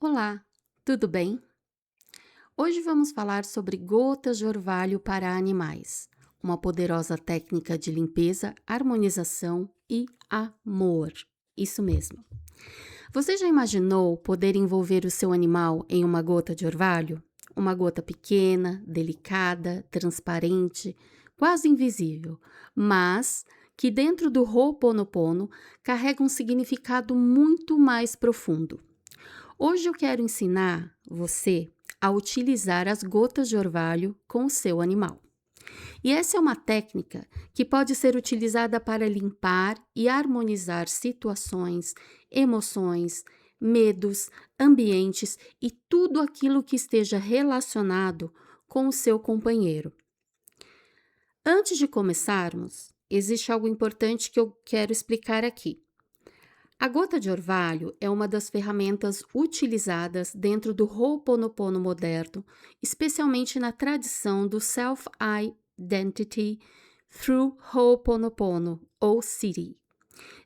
Olá, tudo bem? Hoje vamos falar sobre gotas de orvalho para animais, uma poderosa técnica de limpeza, harmonização e amor. Isso mesmo. Você já imaginou poder envolver o seu animal em uma gota de orvalho? Uma gota pequena, delicada, transparente, quase invisível, mas que dentro do Ho'oponopono carrega um significado muito mais profundo. Hoje eu quero ensinar você a utilizar as gotas de orvalho com o seu animal. E essa é uma técnica que pode ser utilizada para limpar e harmonizar situações, emoções, medos, ambientes e tudo aquilo que esteja relacionado com o seu companheiro. Antes de começarmos, existe algo importante que eu quero explicar aqui. A gota de orvalho é uma das ferramentas utilizadas dentro do Ho'oponopono moderno, especialmente na tradição do Self-Identity Through Ho'oponopono, ou Siri,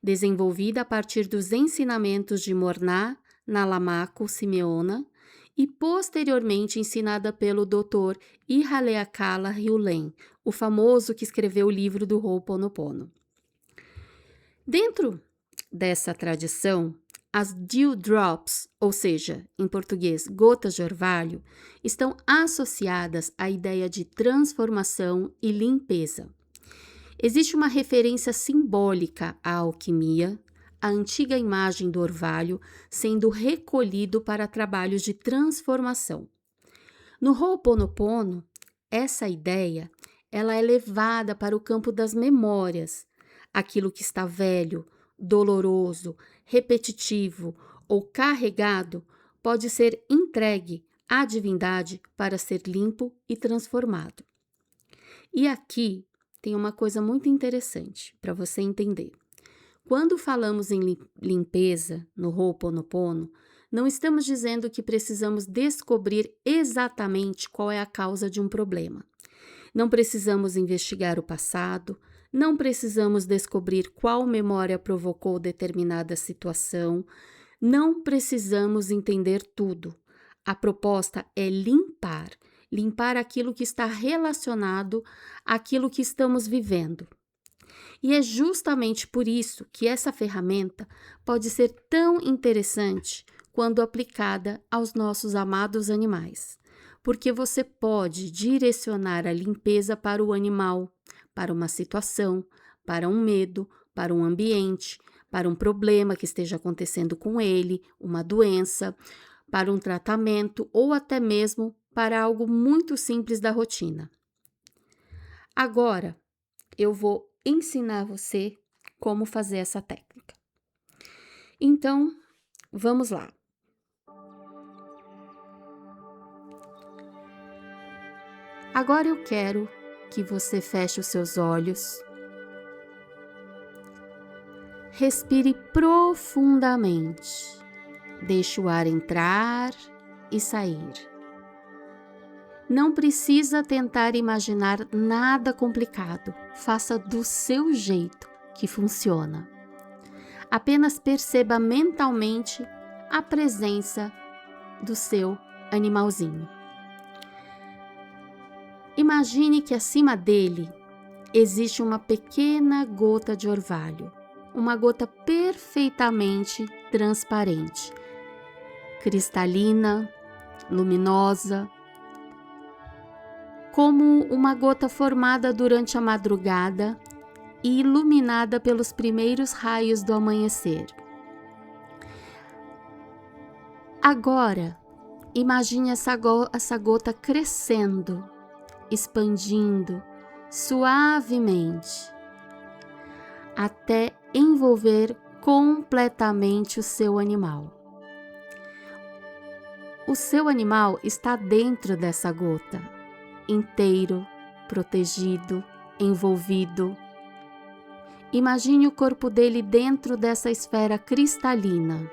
desenvolvida a partir dos ensinamentos de Morná Nalamako Simeona e posteriormente ensinada pelo Dr. Ihaleakala Hyulen, o famoso que escreveu o livro do Ho'oponopono. Dentro dessa tradição, as dew drops, ou seja, em português, gotas de orvalho, estão associadas à ideia de transformação e limpeza. Existe uma referência simbólica à alquimia, a antiga imagem do orvalho sendo recolhido para trabalhos de transformação. No Ho'oponopono, essa ideia ela é levada para o campo das memórias, aquilo que está velho, doloroso, repetitivo ou carregado pode ser entregue à divindade para ser limpo e transformado. E aqui tem uma coisa muito interessante para você entender. Quando falamos em limpeza no Ho'oponopono, não estamos dizendo que precisamos descobrir exatamente qual é a causa de um problema. Não precisamos investigar o passado, não precisamos descobrir qual memória provocou determinada situação, não precisamos entender tudo. A proposta é limpar aquilo que está relacionado àquilo que estamos vivendo. E é justamente por isso que essa ferramenta pode ser tão interessante quando aplicada aos nossos amados animais, porque você pode direcionar a limpeza para o animal, para uma situação, para um medo, para um ambiente, para um problema que esteja acontecendo com ele, uma doença, para um tratamento ou até mesmo para algo muito simples da rotina. Agora, eu vou ensinar você como fazer essa técnica. Então, vamos lá. Agora eu quero que você feche os seus olhos. Respire profundamente. Deixe o ar entrar e sair. Não precisa tentar imaginar nada complicado. Faça do seu jeito que funciona. Apenas perceba mentalmente a presença do seu animalzinho. Imagine que acima dele existe uma pequena gota de orvalho, uma gota perfeitamente transparente, cristalina, luminosa, como uma gota formada durante a madrugada e iluminada pelos primeiros raios do amanhecer. Agora, imagine essa gota crescendo, expandindo suavemente, até envolver completamente o seu animal. O seu animal está dentro dessa gota, inteiro, protegido, envolvido. Imagine o corpo dele dentro dessa esfera cristalina.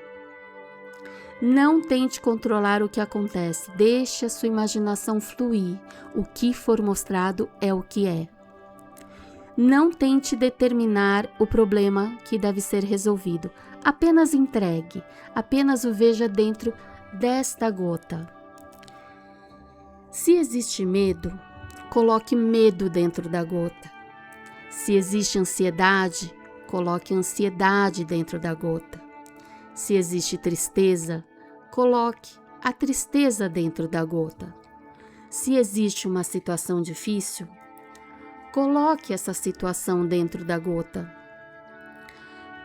Não tente controlar o que acontece, deixe a sua imaginação fluir. O que for mostrado é o que é. Não tente determinar o problema que deve ser resolvido. Apenas entregue, apenas o veja dentro desta gota. Se existe medo, coloque medo dentro da gota. Se existe ansiedade, coloque ansiedade dentro da gota. Se existe tristeza, coloque a tristeza dentro da gota. Se existe uma situação difícil, coloque essa situação dentro da gota.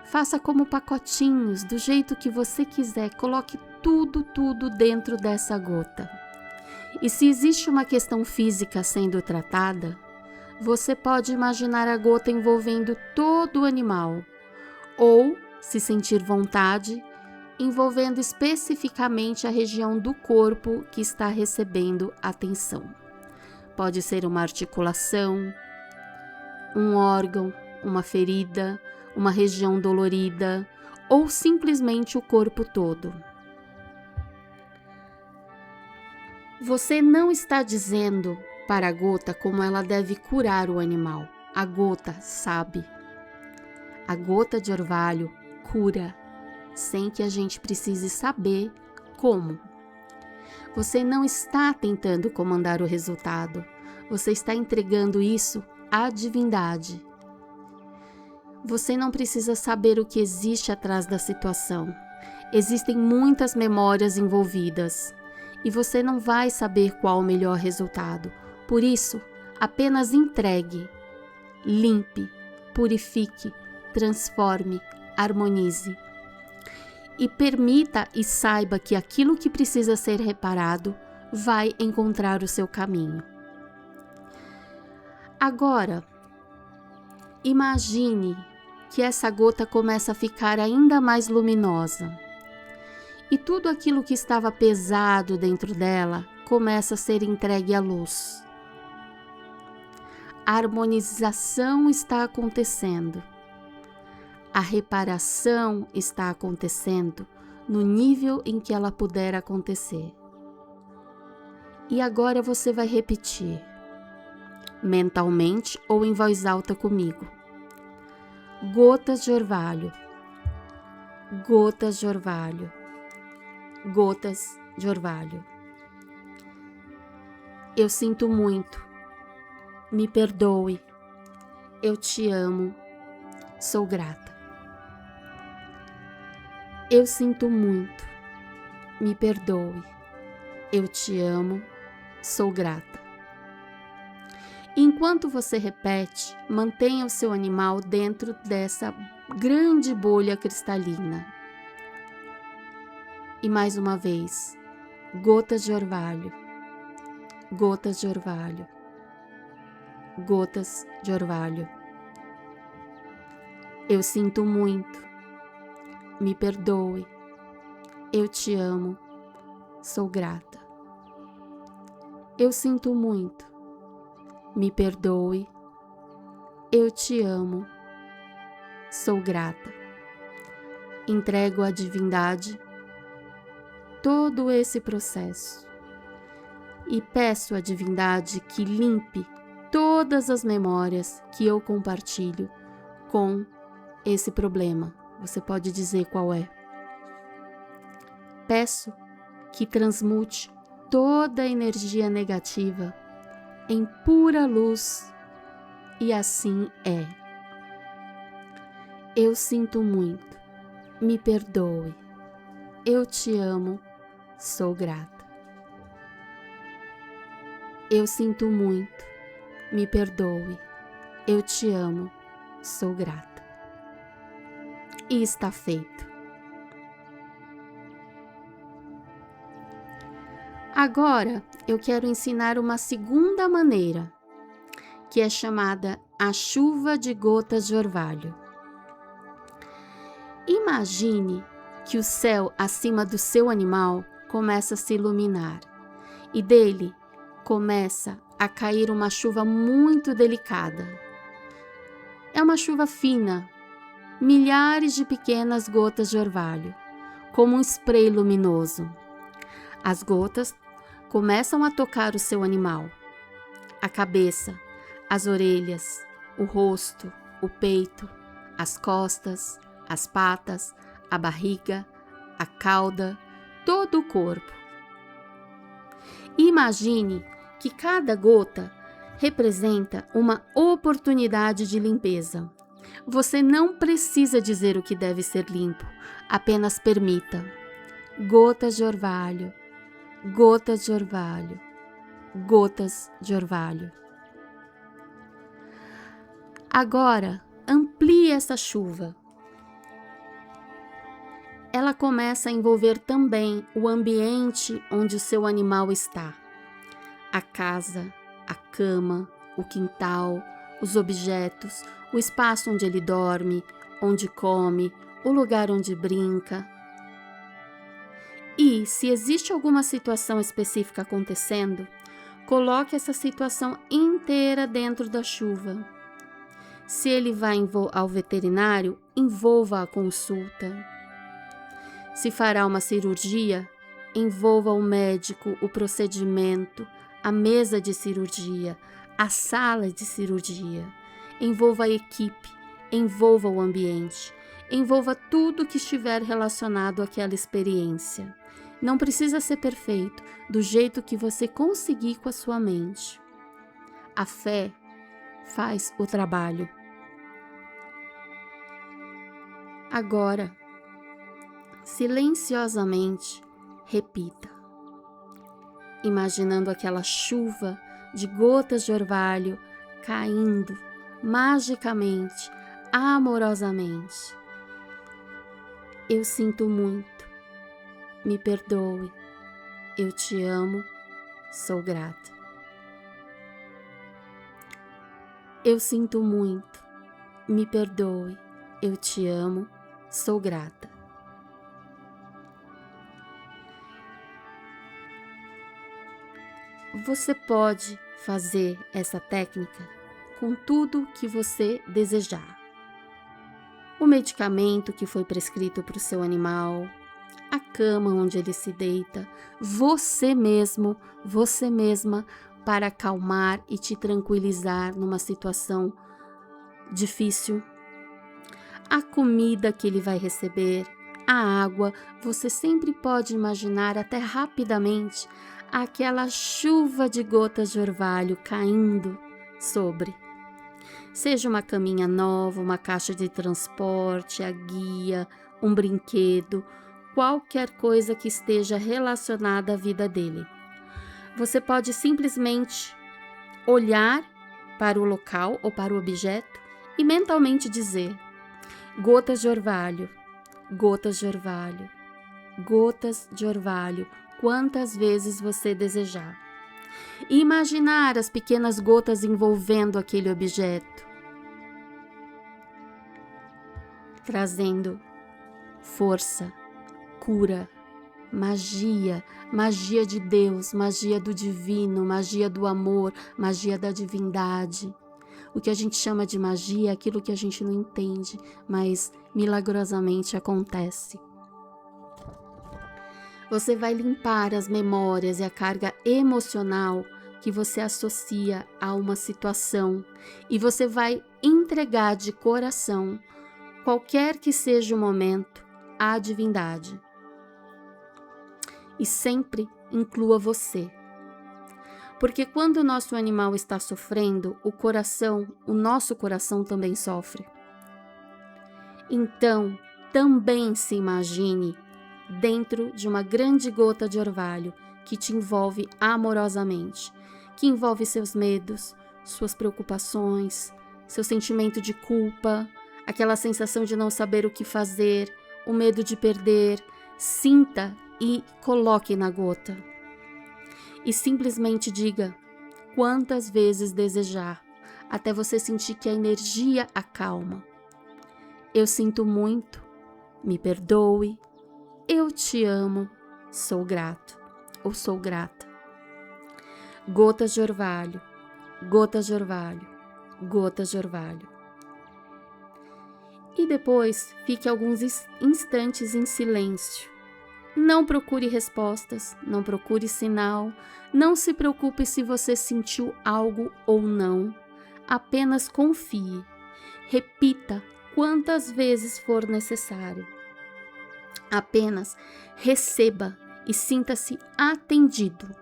Faça como pacotinhos, do jeito que você quiser. Coloque tudo dentro dessa gota. E se existe uma questão física sendo tratada, você pode imaginar a gota envolvendo todo o animal. Ou, se sentir vontade, envolvendo especificamente a região do corpo que está recebendo atenção. Pode ser uma articulação, um órgão, uma ferida, uma região dolorida ou simplesmente o corpo todo. Você não está dizendo para a gota como ela deve curar o animal. A gota sabe. A gota de orvalho cura, sem que a gente precise saber como. Você não está tentando comandar o resultado, você está entregando isso à divindade. Você não precisa saber o que existe atrás da situação. Existem muitas memórias envolvidas e você não vai saber qual o melhor resultado. Por isso, apenas entregue, limpe, purifique, transforme, harmonize. E permita e saiba que aquilo que precisa ser reparado vai encontrar o seu caminho. Agora, imagine que essa gota começa a ficar ainda mais luminosa. E tudo aquilo que estava pesado dentro dela começa a ser entregue à luz. A harmonização está acontecendo. A reparação está acontecendo no nível em que ela puder acontecer. E agora você vai repetir, mentalmente ou em voz alta comigo. Gotas de orvalho, gotas de orvalho, gotas de orvalho. Eu sinto muito, me perdoe, eu te amo, sou grata. Eu sinto muito, me perdoe, eu te amo, sou grata. Enquanto você repete, mantenha o seu animal dentro dessa grande bolha cristalina. E mais uma vez, gotas de orvalho, gotas de orvalho, gotas de orvalho. Eu sinto muito, me perdoe, eu te amo, sou grata. Eu sinto muito, me perdoe, eu te amo, sou grata. Entrego à divindade todo esse processo e peço à divindade que limpe todas as memórias que eu compartilho com esse problema. Você pode dizer qual é. Peço que transmute toda a energia negativa em pura luz, e assim é. Eu sinto muito, me perdoe, eu te amo, sou grata. Eu sinto muito, me perdoe, eu te amo, sou grata. E está feito. Agora eu quero ensinar uma segunda maneira, que é chamada a chuva de gotas de orvalho. Imagine que o céu acima do seu animal começa a se iluminar e dele começa a cair uma chuva muito delicada. É uma chuva fina, milhares de pequenas gotas de orvalho, como um spray luminoso. As gotas começam a tocar o seu animal, a cabeça, as orelhas, o rosto, o peito, as costas, as patas, a barriga, a cauda, todo o corpo. Imagine que cada gota representa uma oportunidade de limpeza. Você não precisa dizer o que deve ser limpo, apenas permita. Gotas de orvalho, gotas de orvalho, gotas de orvalho. Agora, amplie essa chuva. Ela começa a envolver também o ambiente onde o seu animal está. A casa, a cama, o quintal, os objetos, o espaço onde ele dorme, onde come, o lugar onde brinca. E, se existe alguma situação específica acontecendo, coloque essa situação inteira dentro da chuva. Se ele vai ao veterinário, envolva a consulta. Se fará uma cirurgia, envolva o médico, o procedimento, a mesa de cirurgia, a sala de cirurgia. Envolva a equipe, envolva o ambiente, envolva tudo que estiver relacionado àquela experiência. Não precisa ser perfeito, do jeito que você conseguir com a sua mente. A fé faz o trabalho. Agora, silenciosamente, repita, imaginando aquela chuva de gotas de orvalho caindo magicamente, amorosamente. Eu sinto muito, me perdoe, eu te amo, sou grata. Eu sinto muito, me perdoe, eu te amo, sou grata. Você pode fazer essa técnica com tudo que você desejar. O medicamento que foi prescrito para o seu animal, a cama onde ele se deita, você mesmo, você mesma, para acalmar e te tranquilizar numa situação difícil. A comida que ele vai receber, a água, você sempre pode imaginar até rapidamente aquela chuva de gotas de orvalho caindo sobre. Seja uma caminha nova, uma caixa de transporte, a guia, um brinquedo, qualquer coisa que esteja relacionada à vida dele. Você pode simplesmente olhar para o local ou para o objeto e mentalmente dizer: gotas de orvalho, gotas de orvalho, gotas de orvalho, quantas vezes você desejar. E imaginar as pequenas gotas envolvendo aquele objeto, trazendo força, cura, magia, magia de Deus, magia do divino, magia do amor, magia da divindade. O que a gente chama de magia é aquilo que a gente não entende, mas milagrosamente acontece. Você vai limpar as memórias e a carga emocional que você associa a uma situação e você vai entregar de coração, qualquer que seja o momento, à divindade. E sempre inclua você. Porque quando o nosso animal está sofrendo, o nosso coração também sofre. Então, também se imagine dentro de uma grande gota de orvalho que te envolve amorosamente, que envolve seus medos, suas preocupações, seu sentimento de culpa, aquela sensação de não saber o que fazer, o medo de perder. Sinta e coloque na gota. E simplesmente diga quantas vezes desejar, até você sentir que a energia acalma. Eu sinto muito, me perdoe, eu te amo, sou grato ou sou grata. Gotas de orvalho, gotas de orvalho, gotas de orvalho. E depois fique alguns instantes em silêncio. Não procure respostas, não procure sinal, não se preocupe se você sentiu algo ou não. Apenas confie. Repita quantas vezes for necessário. Apenas receba e sinta-se atendido.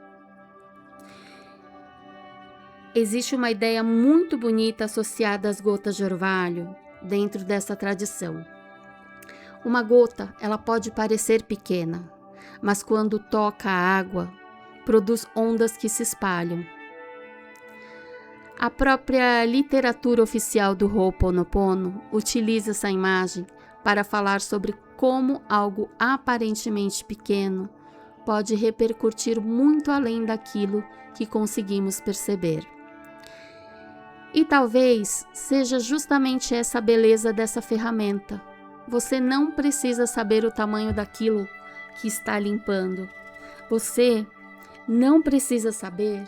Existe uma ideia muito bonita associada às gotas de orvalho dentro dessa tradição. Uma gota, ela pode parecer pequena, mas quando toca a água, produz ondas que se espalham. A própria literatura oficial do Ho'oponopono utiliza essa imagem para falar sobre como algo aparentemente pequeno pode repercutir muito além daquilo que conseguimos perceber. E talvez seja justamente essa a beleza dessa ferramenta. Você não precisa saber o tamanho daquilo que está limpando. Você não precisa saber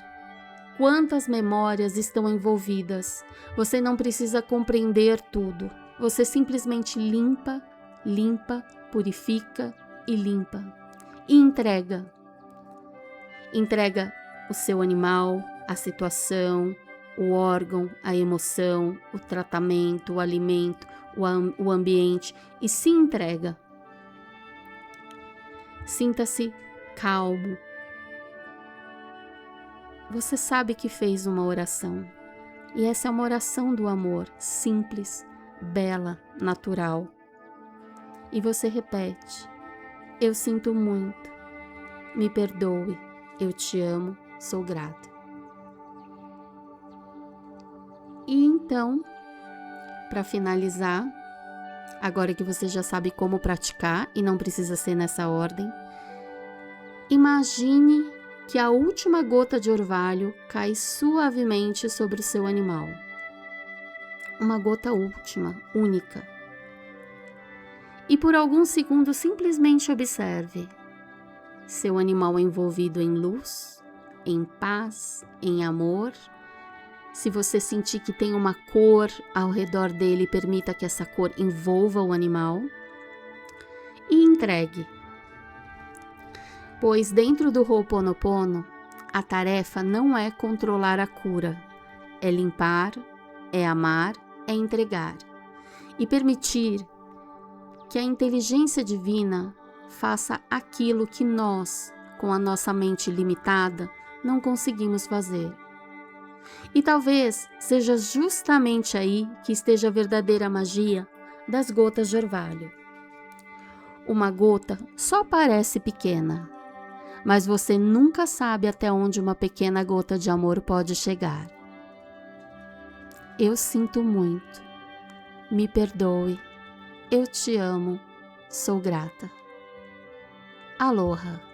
quantas memórias estão envolvidas. Você não precisa compreender tudo. Você simplesmente limpa, purifica e limpa. E entrega. Entrega o seu animal, a situação, o órgão, a emoção, o tratamento, o alimento, o ambiente e se entrega. Sinta-se calmo. Você sabe que fez uma oração, e essa é uma oração do amor, simples, bela, natural. E você repete: eu sinto muito, me perdoe, eu te amo, sou grata. E então, para finalizar, agora que você já sabe como praticar e não precisa ser nessa ordem, imagine que a última gota de orvalho cai suavemente sobre o seu animal. Uma gota última, única. E por alguns segundos simplesmente observe seu animal envolvido em luz, em paz, em amor. Se você sentir que tem uma cor ao redor dele, permita que essa cor envolva o animal e entregue. Pois dentro do Ho'oponopono, a tarefa não é controlar a cura, é limpar, é amar, é entregar e permitir que a inteligência divina faça aquilo que nós, com a nossa mente limitada, não conseguimos fazer. E talvez seja justamente aí que esteja a verdadeira magia das gotas de orvalho. Uma gota só parece pequena, mas você nunca sabe até onde uma pequena gota de amor pode chegar. Eu sinto muito, me perdoe, eu te amo, sou grata. Aloha!